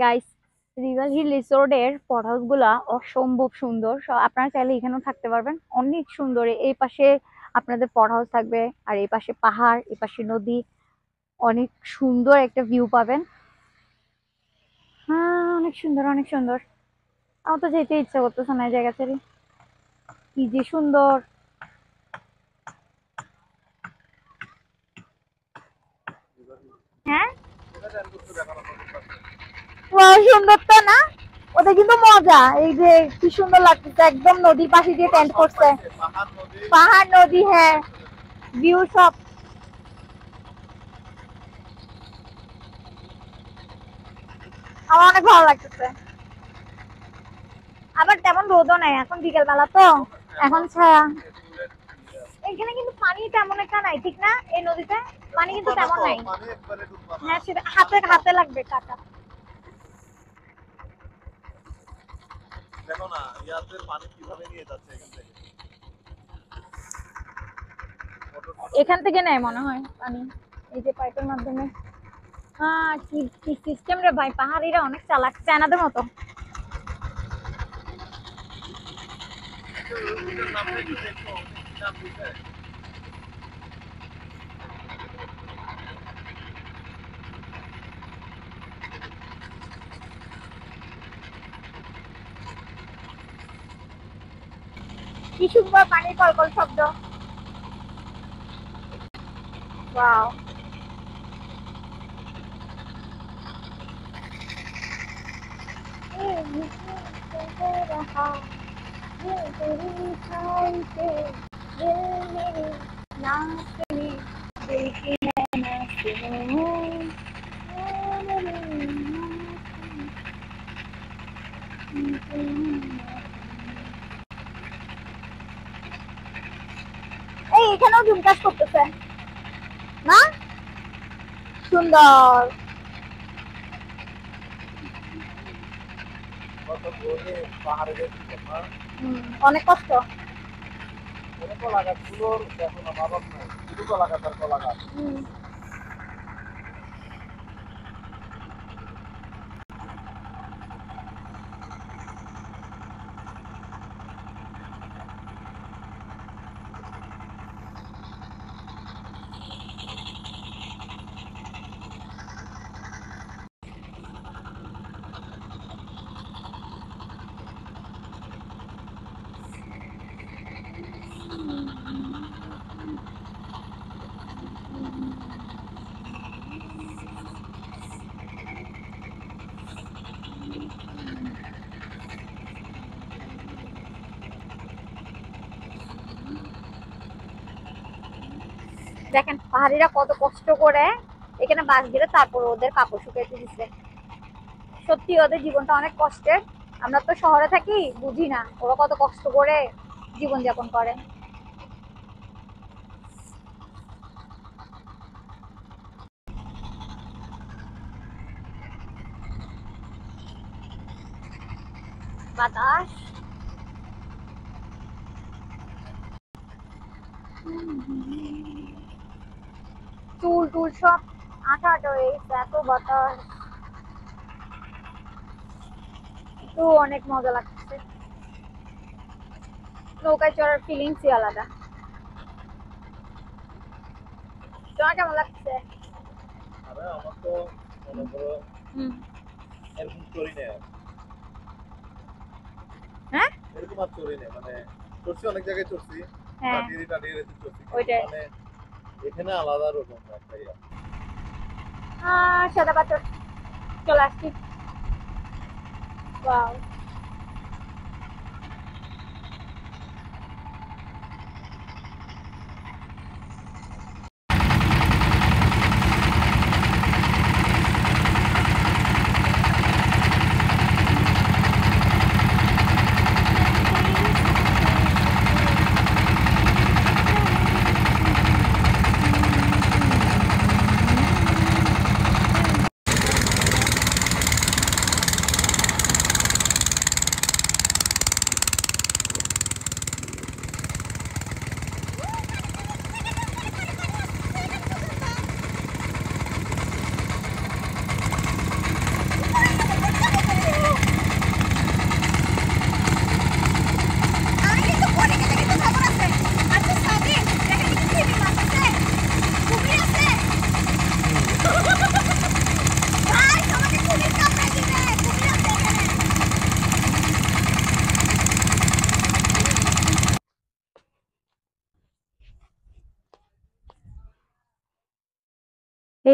Guys, river hill রিসোর্টের পট house গুলা অসম্ভব সুন্দর। আপনারা চাইলে এখানেও থাকতে পারবেন, অনেক সুন্দর। এই পাশে আপনাদের পট হাউস থাকবে, আর এই পাশে পাহাড়, এই পাশে নদী, অনেক সুন্দর একটা ভিউ পাবেন। হ্যাঁ, অনেক সুন্দর, অনেক সুন্দর। আমার তো যেতে ইচ্ছা করতেছে না এই জায়গা ছেড়ে, কি যে সুন্দর। হ্যাঁ, সুন্দর তো না? ওটা কিন্তু মজা। এই যে কি সুন্দর লাগতেছে, একদম নদীর পাশে দিয়ে টেন্ট করছে, পাহাড় নদী, হ্যাঁ, ভিউ সব। আমার অনেক ভালো লাগতেছে। আবার তেমন রোদও নাই, এখন বিকেল বেলা তো, এখন ছায়া। এখানে কিন্তু পানি তেমন একটা নাই, ঠিক না? এই নদীতে পানি কিন্তু তেমন নাই। হ্যাঁ, সেটা হাতে হাতে লাগবে কাটা। দেখো না ইয়াতে পানি কিভাবে নিয়ে যাচ্ছে এখান থেকে। এখান থেকে নেয় মনে হয় পানি, এই যে পাইপের মাধ্যমে। হ্যাঁ, কি কি সিস্টেম রে ভাই, পাহাড়িরা অনেক চালাক, চায়নাদের মতো। কি সুন্দর পানির কলকল শব্দ। ওয়াও। এই এখানেও ঝুম কাজ করতেছে না? সুন্দর। অনেক কষ্ট। দেখেন পাহাড়িরা কত কষ্ট করে এখানে বাস দিয়ে তারপর ওদের কাপড় শুকাইতে দিচ্ছে। সত্যি ওদের জীবনটা অনেক কষ্টের। আমরা তো শহরে থাকি, বুঝি না ওরা কত কষ্ট করে জীবন যাপন করে। বাতাস, চুল টুল সব আঠা আঠা হয়ে গেছে, এত বাতাস। তো অনেক মজা লাগছে, নৌকায় চড়ার ফিলিংসই আলাদা। তোমার কেমন লাগছে? আরে আমার তো মনে করো এরকম চড়ি না। হ্যাঁ, এরকম আর চড়ি না, মানে চড়ছি অনেক জায়গায় চড়ছি, টাটিয়ে টাটিয়ে চড়ছি, মানে এখানে আলাদা রকম একটা ইয়া। সাদা পাথর চলে আসছি। ওয়াও।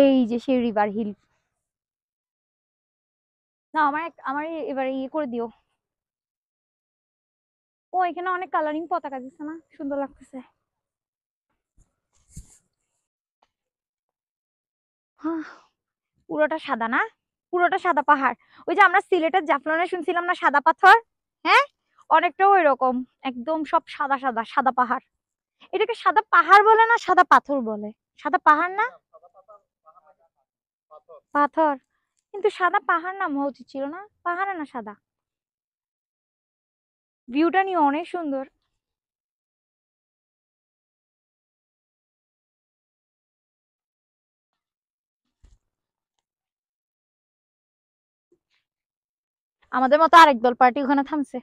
এই যে সেই রিভার হিল। না আমার এবারে ইয়ে করে দিও। ও এখানে অনেক কালারিং পতাকা দিচ্ছে না, সুন্দর লাগতেছে। পুরোটা সাদা না, পুরোটা সাদা পাহাড়। ওই যে আমরা সিলেটের জাফলনে শুনছিলাম না সাদা পাথর, হ্যাঁ অনেকটা ওই রকম, একদম সব সাদা সাদা সাদা পাহাড়। এটাকে সাদা পাহাড় বলে না সাদা পাথর বলে? সাদা পাহাড় না পাথর, কিন্তু সাদা পাহাড় নাম হওয়া উচিত ছিল না, পাহাড় না সাদা। ভিউটা নিয়ে অনেক সুন্দর। আমাদের মতো আরেক দল পার্টি ওখানে থামছে।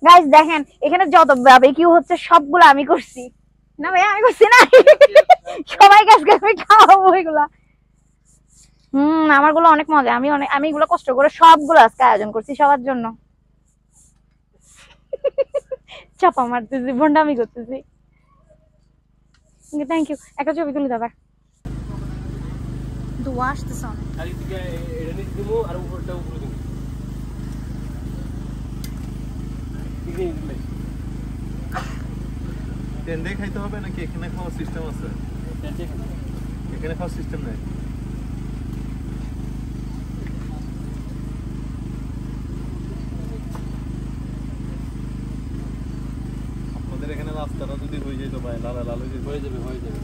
গাইস দেখেন এখানে যত বারবিকিউ হচ্ছে সবগুলো আমি করছি না ভাই, আমি করছি না সবাইকে আজকে আমি খাওয়াবো এগুলা। আমার গুলো অনেক মজা, আমি এগুলো কষ্ট করে সবগুলো আজকে আয়োজন করছি সবার জন্য। চাপা মারতেছি, ভন্ডামি করতেছি। থ্যাংক ইউ, একটা ছবি তুলে দেবার। ধোয়া আসতেছে অনেক। টেন্ডে খাইতে হবে নাকি এখানে খাওয়ার সিস্টেম আছে? এখানে খাওয়ার সিস্টেম নেই। আপনাদের এখানে রাস্তাটা যদি হয়ে যেত ভাই, লাল লাল হয়ে যাবে, হয়ে যাবে।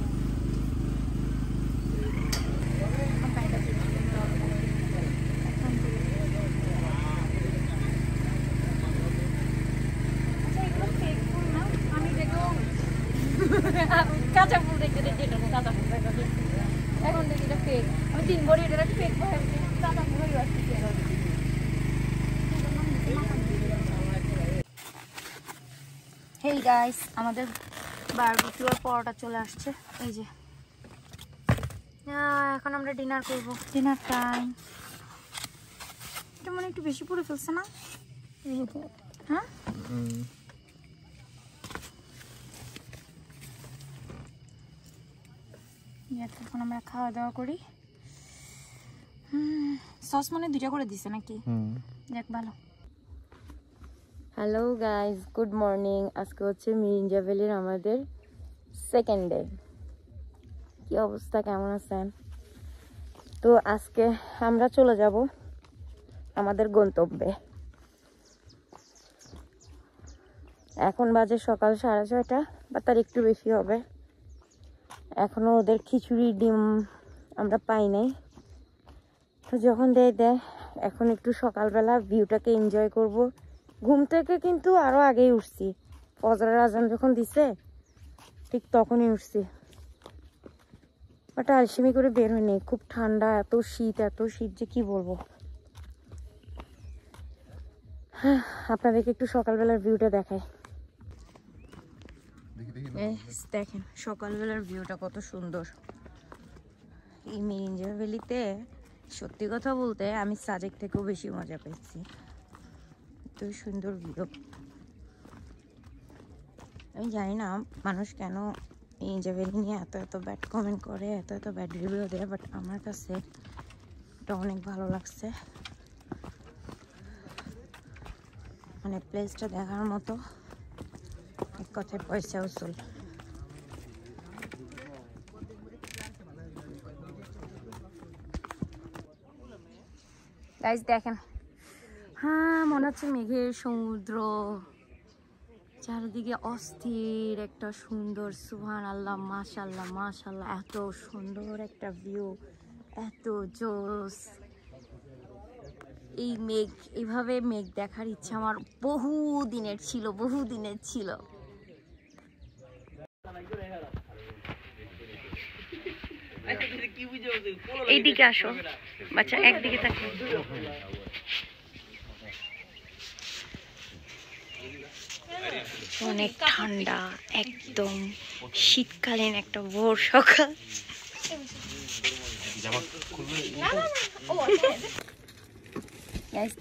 কাঁচা ফুল দেখতে দেখতে এটা কাঁচা ফুল এখন দেখি এটা ফেক। আমি 3 বড়ি এটা ফেক ভাবছি, কাঁচা ফুল আসছে। হেই গাইস, আমাদের বারবিকিউ আর পরোটা চলে আসছে। এই যে এখন আমরা ডিনার করব, ডিনার টাইম। এটা মনে একটু বেশি পড়ে ফেলছে না? হ্যাঁ এখন আমরা খাওয়া দাওয়া করি। সস মনে 2টা করে দিছে নাকি? যাক ভালো। Hello guys, good morning. আজকে হচ্ছে মিরিঞ্জা ভ্যালির আমাদের সেকেন্ড ডে। কি অবস্থা, কেমন আছেন? তো আজকে আমরা চলে যাব আমাদের গন্তব্যে। এখন বাজে সকাল 6:30 বা তার একটু বেশি হবে। এখনো ওদের খিচুড়ি ডিম আমরা পাই নাই, তো যখন দেয় এখন একটু সকালবেলা ভিউটাকে এনজয় করব। ঘুম থেকে কিন্তু আরো আগেই উঠছি, ফজরের আজান যখন দিছে ঠিক তখনই উঠছি, বাট আলসেমি করে বের হয়নি। খুব ঠান্ডা, এত শীত যে কি বলবো। আপনাদেরকে একটু সকালবেলার ভিউটা দেখায়। দেখেন সকালবেলার ভিউটা কত সুন্দর। এই মিরিঞ্জা ভ্যালিতে সত্যি কথা বলতে আমি সাজেক থেকেও বেশি মজা পেয়েছি। এত সুন্দর ভিউ। আমি জানি না মানুষ কেন মিরিঞ্জা ভ্যালি নিয়ে এত ব্যাড কমেন্ট করে, এত ব্যাড রিভিউ দেয়, বাট আমার কাছে এটা অনেক ভালো লাগছে। মানে প্লেসটা দেখার মতো, এক কথায় পয়সা উসুল। গাইস দেখেন, মনে হচ্ছে মেঘের সমুদ্র, চারিদিকে অস্থির একটা সুন্দর, সুবহানাল্লাহ, মাশাআল্লাহ মাশাআল্লাহ, এত সুন্দর একটা ভিউ, এত জোস। এই মেঘ, এইভাবে মেঘ দেখার ইচ্ছা আমার বহু দিনের ছিল। এইদিকে আসো বাচ্চা, একদিকে থাকো। অনেক ঠান্ডা, একদম শীতকালীন একটা ভোর সকাল।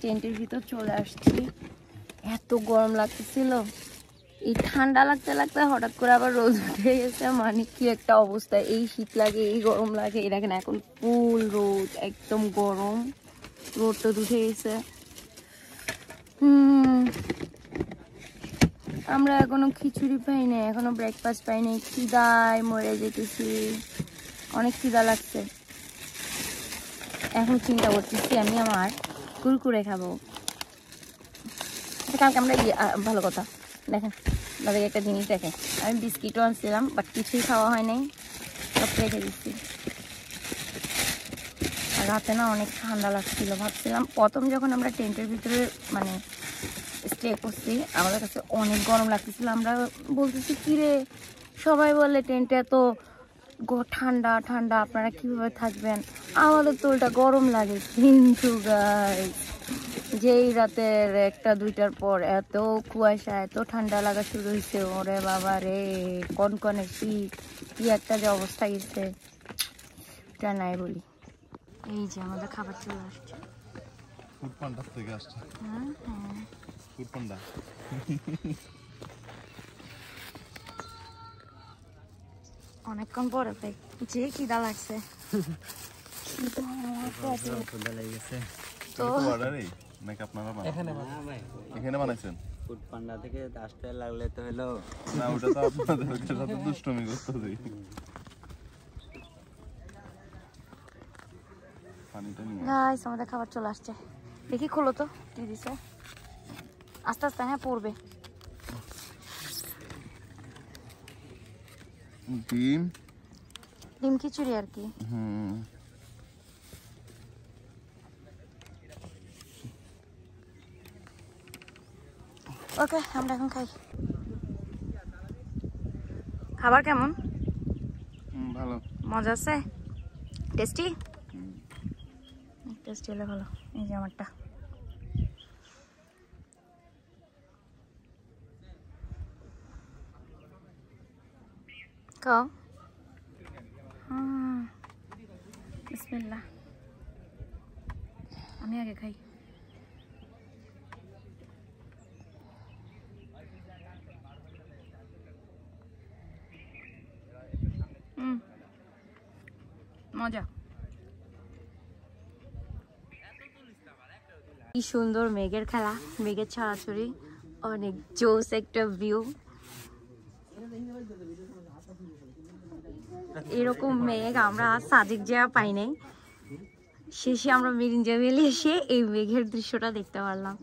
টেন্টের ভিতর চলে আসছি, এত গরম লাগতেছিল, এই ঠান্ডা লাগতে লাগতে হঠাৎ করে আবার রোদ উঠে গেছে, মানে কি একটা অবস্থা, এই শীত লাগে এই গরম লাগে। এই দেখেন এখন ফুল রোদ, একদম গরম, রোদটা উঠে গেছে। আমরা এখনো খিচুড়ি পাই নাই, এখনো ব্রেকফাস্ট পাই নাই, খিদায় মরে যেতেছি, অনেক খিদা লাগছে। এখন চিন্তা করতেছি আমি আমার কুরকুরে খাবো। কালকে আমরা ভালো কথা দেখেন, দাদাকে একটা জিনিস দেখে, আমি বিস্কিটও আনছিলাম বাট কিছুই খাওয়া হয় নাই, সব রেখে দিচ্ছি। আর রাতে না অনেক ঠান্ডা লাগছিল, ভাবছিলাম প্রথম যখন আমরা টেন্টের ভিতরে মানে স্টে করছি আমাদের কাছে অনেক গরম লাগতেছিল। আমরা বলতেছি কিরে, সবাই বলে টেন্টে এত ঠান্ডা ঠান্ডা, আপনারা কিভাবে থাকবেন, আমাদের তো ওটা গরম লাগে। কিন্তু গাইস, যেই রাতের 1-2টার পর এত কুয়াশা, এত ঠান্ডা লাগা শুরু হয়েছে, ওরে বাবা রে, কনকনে শীত, কি একটা যে অবস্থা গেছে এটা নাই বলি। এই যে আমাদের খাবার চলে আসছে, ফুড পান্ডা থেকে আসছে। হ্যাঁ হ্যাঁ, ফুড পান্ডা অনেকক্ষণ পরে পাই, যে খিদা লাগছে। তো নাকি আপনারা এখানে বানাইছেন? ফুড পান্ডা থেকে আসতে লাগলে তো হলো না, ওটা তো আপনাদের সাথে দুষ্টুমি করতে। পানিটা নিয়ে গাইস আমাদের খাবার চলে আসছে, দেখি খোলো তো কি দিছে, আস্তে আস্তে হ্যাঁ পড়বে। ডিম, ডিম খিচুড়ি আর কি। ওকে আমরা এখন খাই। খাবার কেমন? ভালো, মজা আছে, টেস্টি? টেস্টি হলে ভালো। এই যে আমারটা, খাও। বিসমিল্লাহ, আমি আগে খাই। মজা। কি সুন্দর মেঘের খেলা, মেঘের ছড়াছড়ি, অনেক জোস একটা ভিউ। এরকম মেঘ আমরা সাজেক জায়গা পাই নাই, শেষে আমরা মিরিঞ্জা ভ্যালি এসে এই মেঘের দৃশ্যটা দেখতে পারলাম।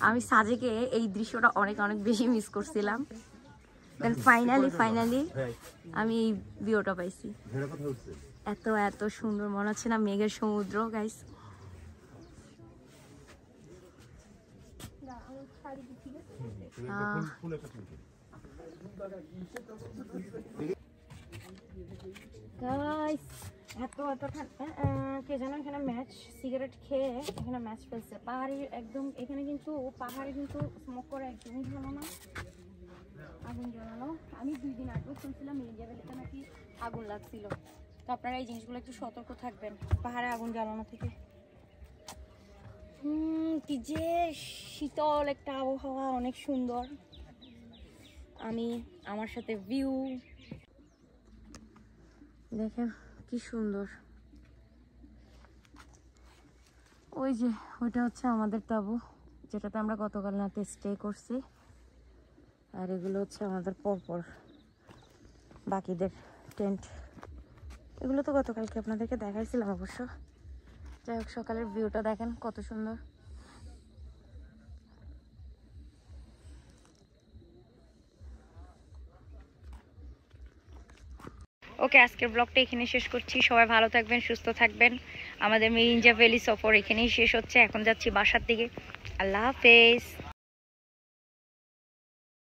আমি সাজেকে এই দৃশ্যটা অনেক অনেক বেশি মিস করছিলাম, দেন ফাইনালি আমি এই ভিউটা পাইছি। এত এত সুন্দর মনে হচ্ছে না মেঘের সমুদ্র গাইস। গাইস এত এত কে যেন এখানে ম্যাচ সিগারেট খেয়ে এখানে ম্যাচ ফেলছে পাহাড়ি একদম। এখানে কিন্তু পাহাড়ে কিন্তু স্মোক করা একদমই ভালো না, আগুন জ্বালানো। আমি 2 দিন আগে শুনছিলাম মিরিঞ্জা ভ্যালিতে নাকি আগুন লাগছিল, তো আপনারা এই জিনিসগুলো একটু সতর্ক থাকবেন পাহাড়ে আগুন জ্বালানো থেকে। কি যে শীতল একটা আবহাওয়া, অনেক সুন্দর। আমি আমার সাথে ভিউ দেখেন কি সুন্দর। ওই যে ওইটা হচ্ছে আমাদের তাঁবু, যেটাতে আমরা গতকাল রাতে স্টে করছি, আর এগুলো হচ্ছে আমাদের পরপর বাকিদের টেন্ট। এগুলো তো গতকালকে আপনাদেরকে দেখাইছিলাম অবশ্য। যাই হোক, সকালের ভিউটা দেখেন কত সুন্দর। ওকে, আজকের ব্লগটা এখানে শেষ করছি। সবাই ভালো থাকবেন, সুস্থ থাকবেন। আমাদের মিরিঞ্জা ভ্যালি সফর এখানেই শেষ হচ্ছে, এখন যাচ্ছি বাসার দিকে। আল্লাহ হাফেজ।